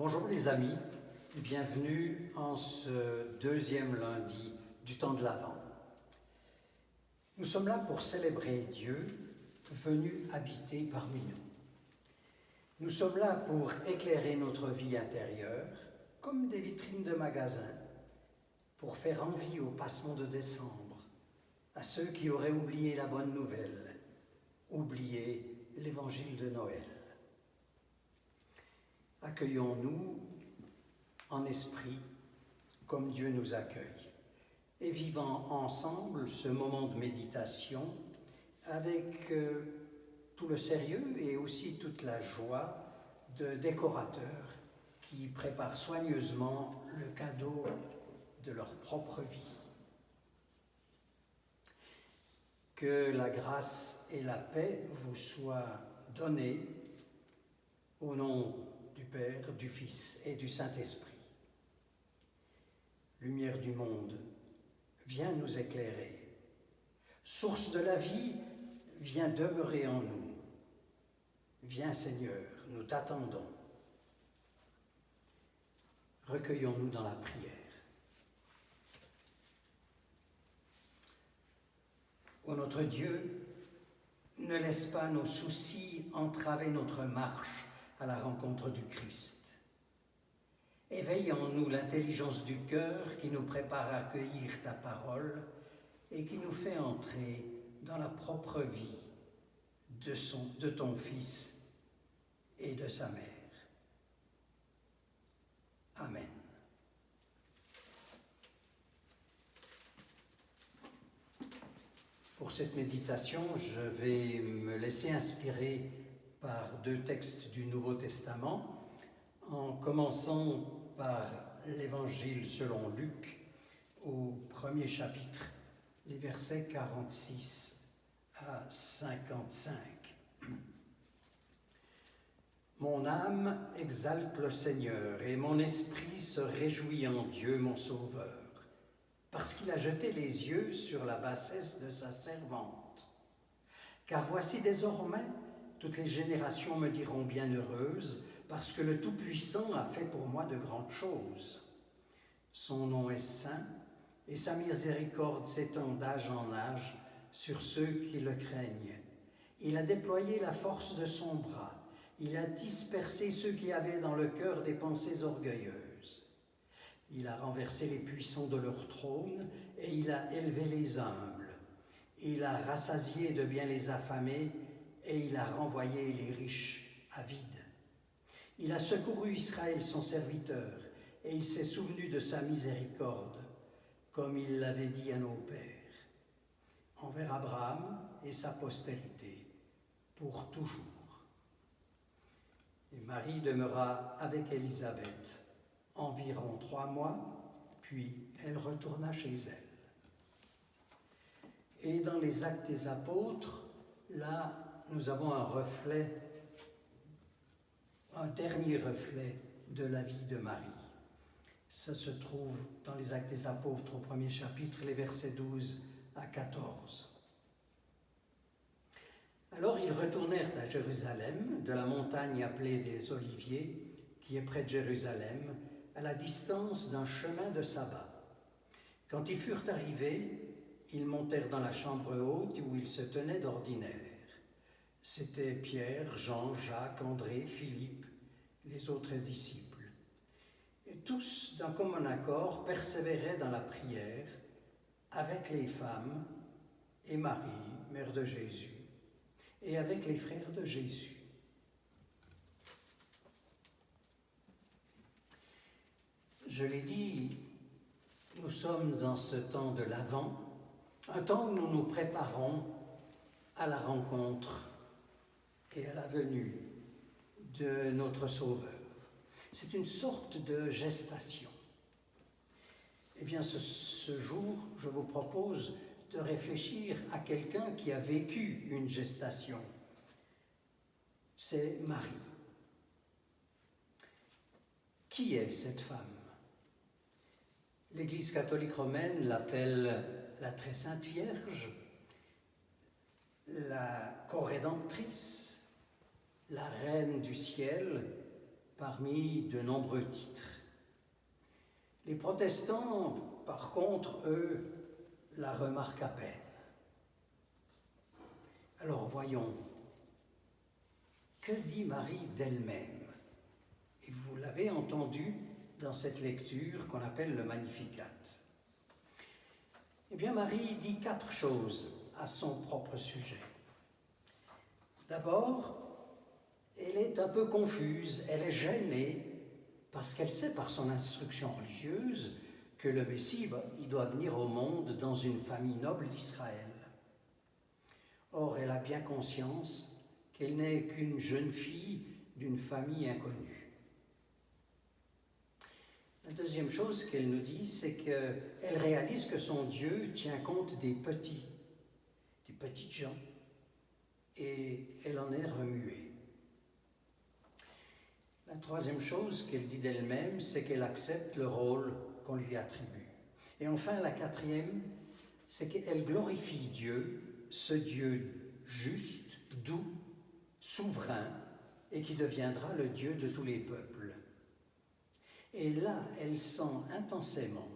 Bonjour les amis, bienvenue en ce deuxième lundi du temps de l'Avent. Nous sommes là pour célébrer Dieu venu habiter parmi nous. Nous sommes là pour éclairer notre vie intérieure comme des vitrines de magasins, pour faire envie aux passants de décembre, à ceux qui auraient oublié la bonne nouvelle, oublié l'évangile de Noël. Accueillons-nous en esprit comme Dieu nous accueille et vivons ensemble ce moment de méditation avec tout le sérieux et aussi toute la joie de décorateurs qui préparent soigneusement le cadeau de leur propre vie. Que la grâce et la paix vous soient données au nom du Père, du Fils et du Saint-Esprit. Lumière du monde, viens nous éclairer. Source de la vie, viens demeurer en nous. Viens Seigneur, nous t'attendons. Recueillons-nous dans la prière. Ô notre Dieu, ne laisse pas nos soucis entraver notre marche à la rencontre du Christ. Éveille en nous l'intelligence du cœur qui nous prépare à accueillir ta parole et qui nous fait entrer dans la propre vie de ton Fils et de sa mère. Amen. Pour cette méditation, je vais me laisser inspirer par deux textes du Nouveau Testament, en commençant par l'Évangile selon Luc, au premier chapitre, les versets 46 à 55. Mon âme exalte le Seigneur et mon esprit se réjouit en Dieu mon Sauveur, parce qu'il a jeté les yeux sur la bassesse de sa servante. Car voici désormais, toutes les générations me diront bienheureuse, parce que le Tout-Puissant a fait pour moi de grandes choses. Son nom est saint, et sa miséricorde s'étend d'âge en âge sur ceux qui le craignent. Il a déployé la force de son bras, il a dispersé ceux qui avaient dans le cœur des pensées orgueilleuses. Il a renversé les puissants de leur trône, et il a élevé les humbles. Il a rassasié de bien les affamés, et il a renvoyé les riches avides. Il a secouru Israël, son serviteur, et il s'est souvenu de sa miséricorde, comme il l'avait dit à nos pères, envers Abraham et sa postérité, pour toujours. Et Marie demeura avec Élisabeth environ 3 mois, puis elle retourna chez elle. Et dans les Actes des Apôtres, là, nous avons un dernier reflet de la vie de Marie. Ça se trouve dans les Actes des Apôtres au premier chapitre, les versets 12 à 14. Alors ils retournèrent à Jérusalem, de la montagne appelée des Oliviers, qui est près de Jérusalem, à la distance d'un chemin de sabbat. Quand ils furent arrivés, ils montèrent dans la chambre haute où ils se tenaient d'ordinaire. C'étaient Pierre, Jean, Jacques, André, Philippe, les autres disciples. Et tous, d'un commun accord, persévéraient dans la prière avec les femmes et Marie, mère de Jésus, et avec les frères de Jésus. Je l'ai dit, nous sommes en ce temps de l'Avent, un temps où nous nous préparons à la rencontre et à la venue de notre Sauveur. C'est une sorte de gestation. Eh bien, ce jour, je vous propose de réfléchir à quelqu'un qui a vécu une gestation. C'est Marie. Qui est cette femme? L'Église catholique romaine l'appelle la très sainte Vierge, la co-rédemptrice, la reine du ciel, parmi de nombreux titres. Les protestants, par contre, eux, la remarquent à peine. Alors voyons, que dit Marie d'elle-même? Et vous l'avez entendu dans cette lecture qu'on appelle le Magnificat. Eh bien, Marie dit 4 choses à son propre sujet. D'abord, elle est un peu confuse, elle est gênée, parce qu'elle sait par son instruction religieuse que le Messie, il doit venir au monde dans une famille noble d'Israël. Or, elle a bien conscience qu'elle n'est qu'une jeune fille d'une famille inconnue. La deuxième chose qu'elle nous dit, c'est qu'elle réalise que son Dieu tient compte des petites gens, et elle en est remuée. La troisième chose qu'elle dit d'elle-même, c'est qu'elle accepte le rôle qu'on lui attribue. Et enfin, la quatrième, c'est qu'elle glorifie Dieu, ce Dieu juste, doux, souverain, et qui deviendra le Dieu de tous les peuples. Et là, elle sent intensément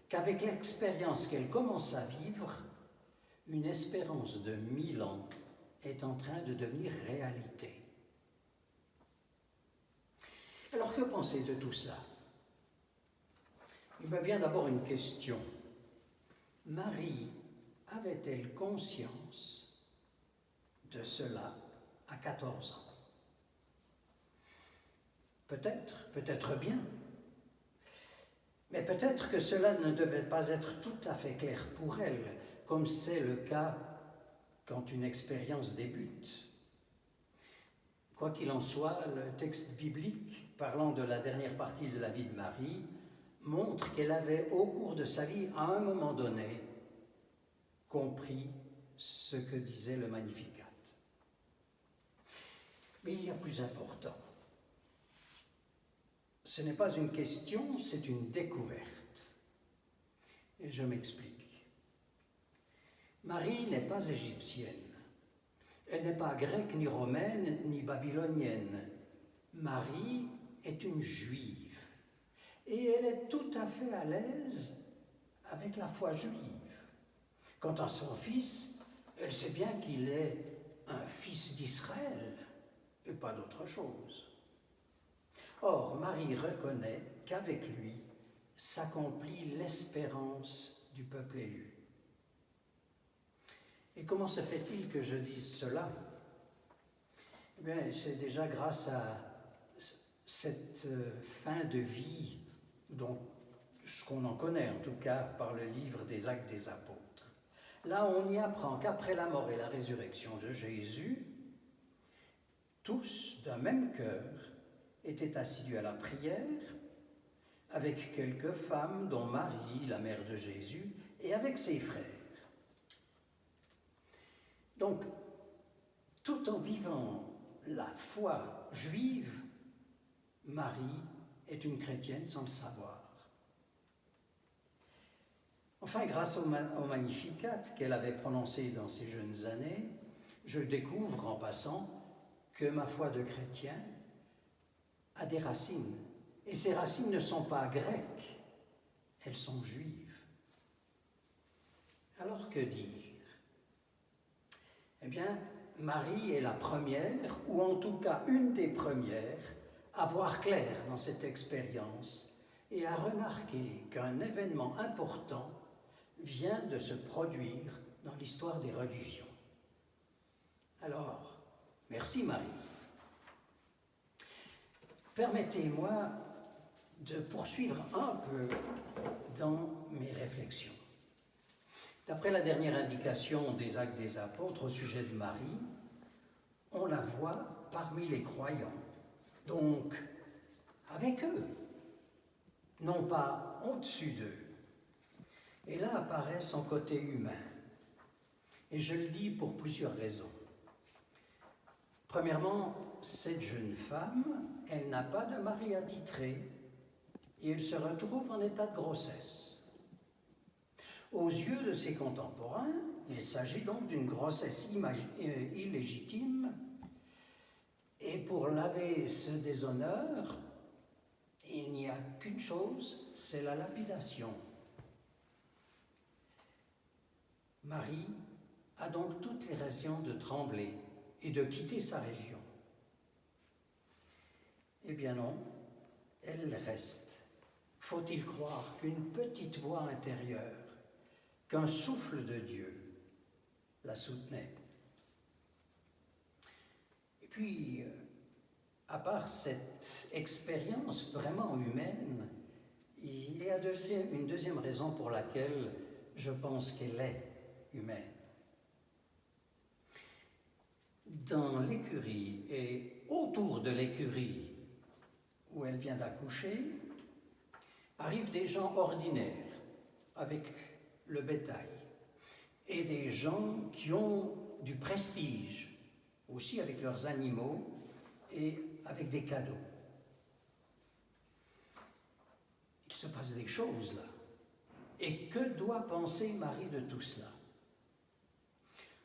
qu'avec l'expérience qu'elle commence à vivre, une espérance de 1000 ans est en train de devenir réalité. Alors, que penser de tout ça? Il me vient d'abord une question. Marie avait-elle conscience de cela à 14 ans? Peut-être, peut-être bien. Mais peut-être que cela ne devait pas être tout à fait clair pour elle, comme c'est le cas quand une expérience débute. Quoi qu'il en soit, le texte biblique, parlant de la dernière partie de la vie de Marie, montre qu'elle avait, au cours de sa vie, à un moment donné, compris ce que disait le Magnificat. Mais il y a plus important. Ce n'est pas une question, c'est une découverte. Et je m'explique. Marie n'est pas égyptienne. Elle n'est pas grecque, ni romaine, ni babylonienne. Marie est une juive. Et elle est tout à fait à l'aise avec la foi juive. Quant à son fils, elle sait bien qu'il est un fils d'Israël et pas d'autre chose. Or, Marie reconnaît qu'avec lui s'accomplit l'espérance du peuple élu. Et comment se fait-il que je dise cela? Eh bien, c'est déjà grâce à cette fin de vie, dont ce qu'on en connaît en tout cas par le livre des Actes des Apôtres. Là, on y apprend qu'après la mort et la résurrection de Jésus, tous, d'un même cœur, étaient assidus à la prière, avec quelques femmes, dont Marie, la mère de Jésus, et avec ses frères. Donc, tout en vivant la foi juive, Marie est une chrétienne sans le savoir. Enfin, grâce au Magnificat qu'elle avait prononcé dans ses jeunes années, je découvre en passant que ma foi de chrétien a des racines. Et ces racines ne sont pas grecques, elles sont juives. Alors que dire? Eh bien, Marie est la première, ou en tout cas une des premières, à voir clair dans cette expérience et à remarquer qu'un événement important vient de se produire dans l'histoire des religions. Alors, merci Marie. Permettez-moi de poursuivre un peu dans mes réflexions. D'après la dernière indication des Actes des Apôtres au sujet de Marie, on la voit parmi les croyants, donc avec eux, non pas au-dessus d'eux. Et là apparaît son côté humain. Et je le dis pour plusieurs raisons. Premièrement, cette jeune femme, elle n'a pas de mari attitré et elle se retrouve en état de grossesse. Aux yeux de ses contemporains, il s'agit donc d'une grossesse illégitime et pour laver ce déshonneur, il n'y a qu'une chose, c'est la lapidation. Marie a donc toutes les raisons de trembler et de quitter sa région. Eh bien non, elle reste. Faut-il croire qu'une petite voix intérieure, qu'un souffle de Dieu la soutenait? Et puis, à part cette expérience vraiment humaine, il y a une deuxième raison pour laquelle je pense qu'elle est humaine. Dans l'écurie et autour de l'écurie où elle vient d'accoucher, arrivent des gens ordinaires avec le bétail et des gens qui ont du prestige, aussi avec leurs animaux et avec des cadeaux. Il se passe des choses là. Et que doit penser Marie de tout cela?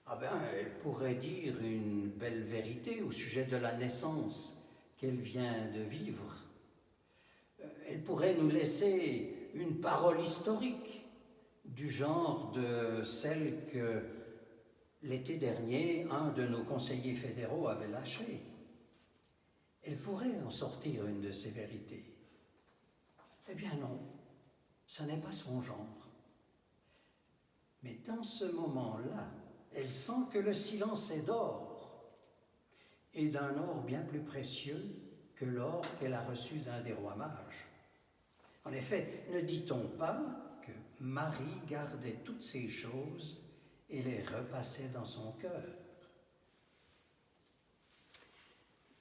Ah ben, elle pourrait dire une belle vérité au sujet de la naissance qu'elle vient de vivre. Elle pourrait nous laisser une parole historique du genre de celle que l'été dernier, un de nos conseillers fédéraux avait lâchée. Elle pourrait en sortir une de ces vérités. Eh bien non, ça n'est pas son genre. Mais dans ce moment-là, elle sent que le silence est d'or, et d'un or bien plus précieux que l'or qu'elle a reçu d'un des rois mages. En effet, ne dit-on pas que Marie gardait toutes ces choses et les repassait dans son cœur?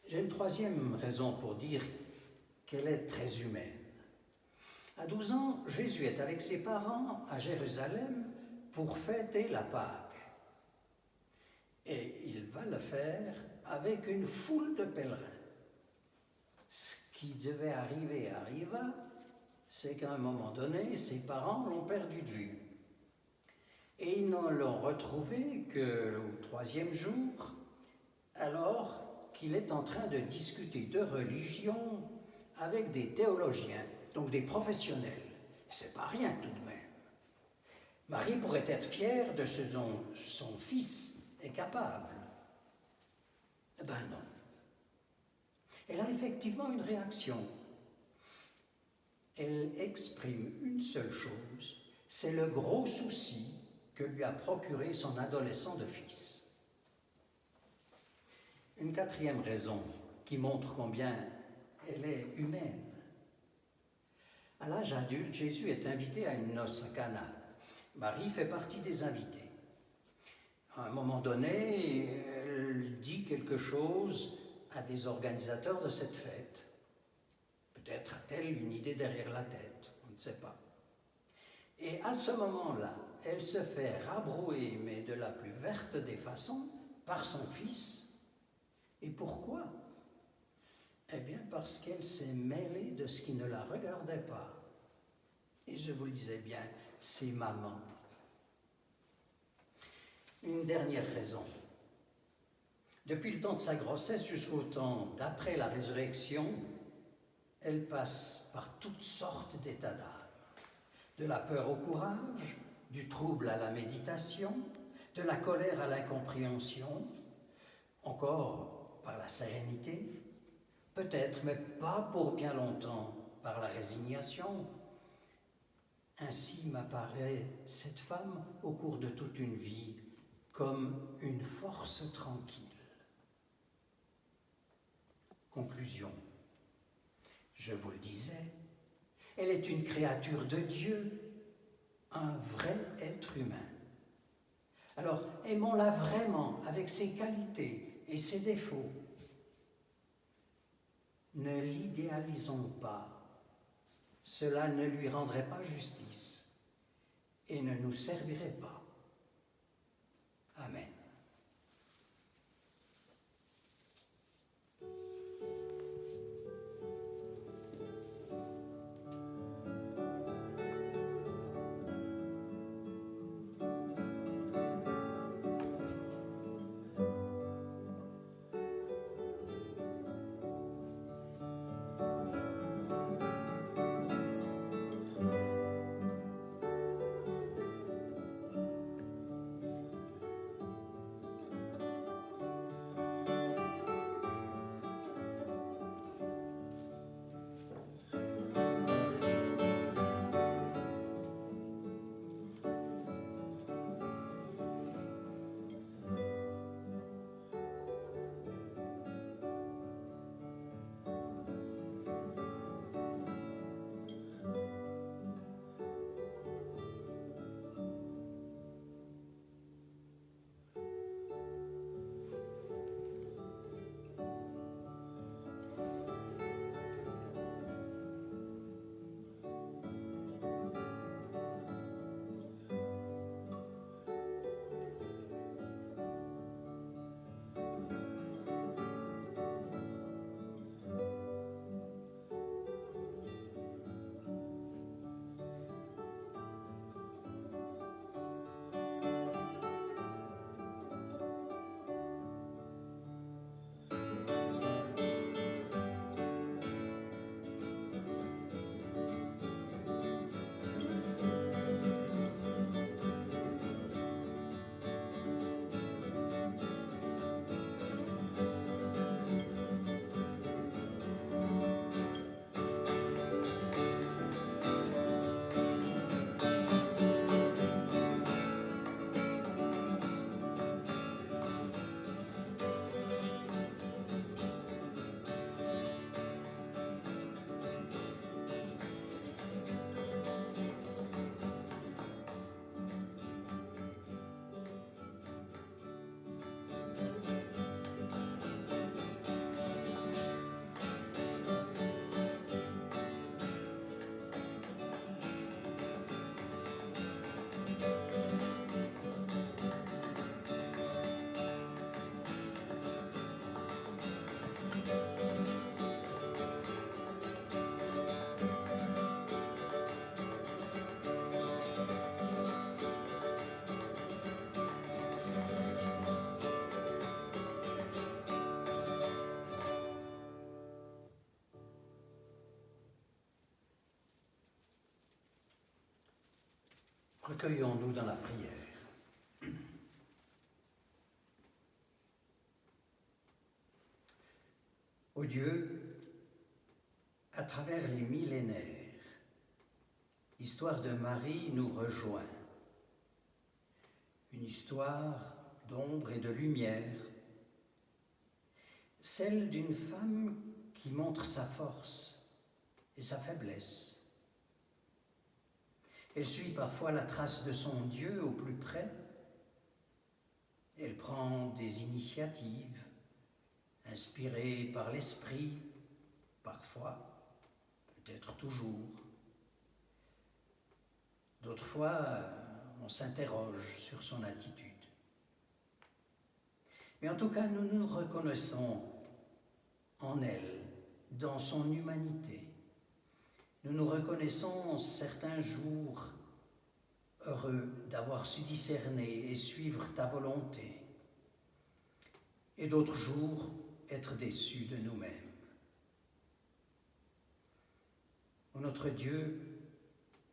J'ai une troisième raison pour dire qu'elle est très humaine. À 12 ans, Jésus est avec ses parents à Jérusalem pour fêter la Pâque. Et il va le faire avec une foule de pèlerins. Ce qui devait arriver arriva, c'est qu'à un moment donné, ses parents l'ont perdu de vue. Et ils ne l'ont retrouvé qu'au 3e jour, alors qu'il est en train de discuter de religion avec des théologiens, donc des professionnels. C'est pas rien tout de même. Marie pourrait être fière de ce dont son fils est capable. Eh ben non. Elle a effectivement une réaction. Elle exprime une seule chose, c'est le gros souci que lui a procuré son adolescent de fils. Une quatrième raison qui montre combien elle est humaine. À l'âge adulte, Jésus est invité à une noce à Cana. Marie fait partie des invités. À un moment donné, elle dit quelque chose à des organisateurs de cette fête. Peut-être a-t-elle une idée derrière la tête, on ne sait pas. Et à ce moment-là, elle se fait rabrouer, mais de la plus verte des façons, par son fils. Et pourquoi? Eh bien, parce qu'elle s'est mêlée de ce qui ne la regardait pas. Et je vous le disais bien, c'est maman. Une dernière raison. Depuis le temps de sa grossesse jusqu'au temps d'après la résurrection, elle passe par toutes sortes d'états d'âme. De la peur au courage, du trouble à la méditation, de la colère à l'incompréhension, encore par la sérénité, peut-être, mais pas pour bien longtemps, par la résignation. Ainsi m'apparaît cette femme au cours de toute une vie comme une force tranquille. Conclusion. Je vous le disais, elle est une créature de Dieu, un vrai être humain. Alors, aimons-la vraiment avec ses qualités et ses défauts. Ne l'idéalisons pas. Cela ne lui rendrait pas justice et ne nous servirait pas. Amen. Recueillons-nous dans la prière. Ô Dieu, à travers les millénaires, l'histoire de Marie nous rejoint. Une histoire d'ombre et de lumière, celle d'une femme qui montre sa force et sa faiblesse. Elle suit parfois la trace de son Dieu au plus près. Elle prend des initiatives, inspirées par l'esprit, parfois, peut-être toujours. D'autres fois, on s'interroge sur son attitude. Mais en tout cas, nous nous reconnaissons en elle, dans son humanité. Nous nous reconnaissons certains jours heureux d'avoir su discerner et suivre ta volonté, et d'autres jours être déçus de nous-mêmes. Ô notre Dieu,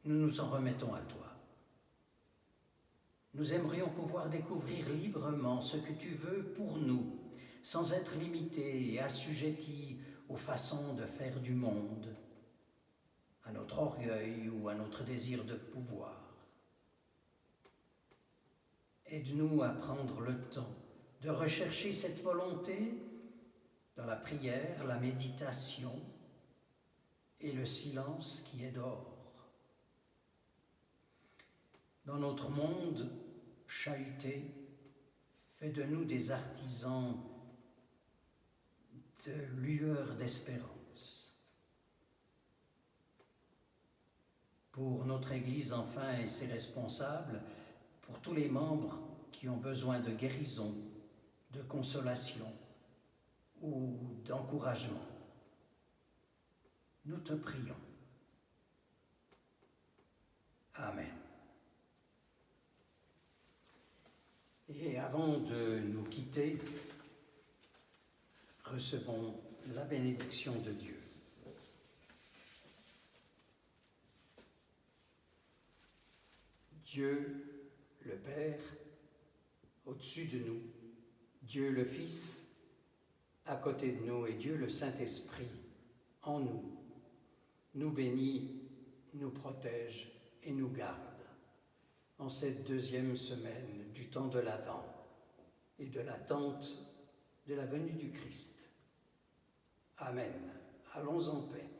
nous nous en remettons à toi. Nous aimerions pouvoir découvrir librement ce que tu veux pour nous, sans être limités et assujettis aux façons de faire du monde, à notre orgueil ou à notre désir de pouvoir. Aide-nous à prendre le temps de rechercher cette volonté dans la prière, la méditation et le silence qui est dehors. Dans notre monde chahuté, fais de nous des artisans de lueurs d'espérance. Pour notre Église enfin et ses responsables, pour tous les membres qui ont besoin de guérison, de consolation ou d'encouragement, nous te prions. Amen. Et avant de nous quitter, recevons la bénédiction de Dieu. Dieu le Père, au-dessus de nous, Dieu le Fils, à côté de nous, et Dieu le Saint-Esprit, en nous, nous bénit, nous protège et nous garde en cette deuxième semaine du temps de l'Avent et de l'attente de la venue du Christ. Amen. Allons en paix.